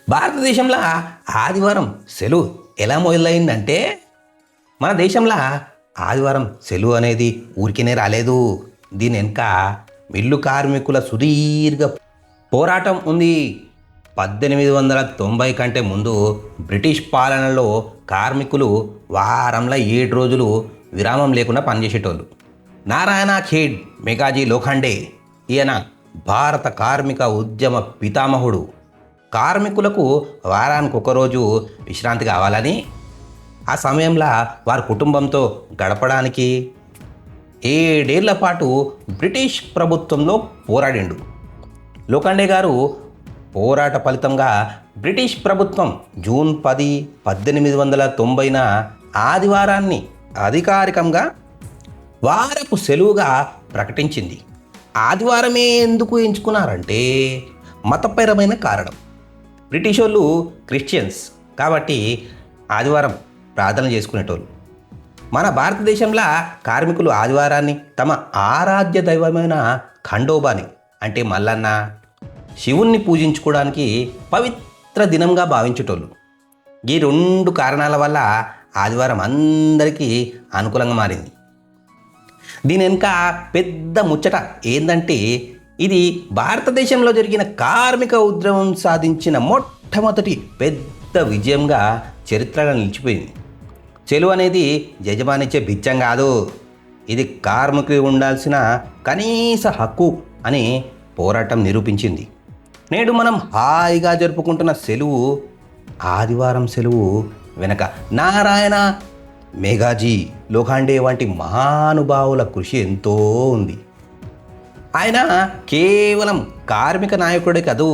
భారతదేశంలో ఆదివారం సెలవు ఎలా మొదలైందంటే మన దేశంలో ఆదివారం సెలవు అనేది ఊరికేనే రాలేదు. దీని వెనుక మిల్లు కార్మికుల సుదీర్ఘ పోరాటం ఉంది. 1890 కంటే ముందు బ్రిటిష్ పాలనలో కార్మికులు వారంలో 7 రోజులు విరామం లేకుండా పనిచేసేటోళ్ళు. నారాయణ ఖేడ్ మెగాజీ లోఖండే ఈయన భారత కార్మిక ఉద్యమ పితామహుడు. కార్మికులకు వారానికి ఒకరోజు విశ్రాంతి కావాలని, ఆ సమయంలో వారి కుటుంబంతో గడపడానికి 7 ఏళ్ల పాటు బ్రిటిష్ ప్రభుత్వంలో పోరాడిండు. లోఖండే గారు పోరాట ఫలితంగా బ్రిటిష్ ప్రభుత్వం జూన్ 10, 1890న ఆదివారాన్ని అధికారికంగా వారపు సెలవుగా ప్రకటించింది. ఆదివారమే ఎందుకు ఎంచుకున్నారంటే మతపరమైన కారణం. బ్రిటిష్ వాళ్ళు క్రిస్టియన్స్ కాబట్టి ఆదివారం ప్రార్థన చేసుకునేటోళ్ళు. మన భారతదేశంలో కార్మికులు ఆదివారాన్ని తమ ఆరాధ్య దైవమైన ఖండోబాని అంటే మల్లన్న, శివుణ్ణి పూజించుకోవడానికి పవిత్ర దినంగా భావించేటోళ్ళు. ఈ 2 కారణాల వల్ల ఆదివారం అందరికీ అనుకూలంగా మారింది. దీని వెనుక పెద్ద ముచ్చట ఏంటంటే ఇది భారతదేశంలో జరిగిన కార్మిక ఉద్యమం సాధించిన మొట్టమొదటి పెద్ద విజయంగా చరిత్రలో నిలిచిపోయింది. సెలవు అనేది యజమానిచ్చే బిచ్చం కాదు, ఇది కార్మికులు ఉండాల్సిన కనీస హక్కు అని పోరాటం నిరూపించింది. నేడు మనం హాయిగా జరుపుకుంటున్న సెలవు, ఆదివారం సెలవు వెనక నారాయణ, మెగాజీ లోఖండే వంటి మహానుభావుల కృషి ఎంతో ఉంది. ఆయన కేవలం కార్మిక నాయకుడే కాదు,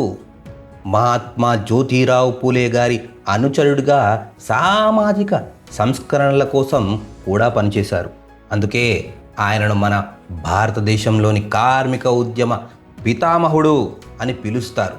మహాత్మా జ్యోతిరావు పూలే గారి అనుచరుడిగా సామాజిక సంస్కరణల కోసం కూడా పనిచేశారు. అందుకే ఆయనను మన భారతదేశంలోని కార్మిక ఉద్యమ పితామహుడు అని పిలుస్తారు.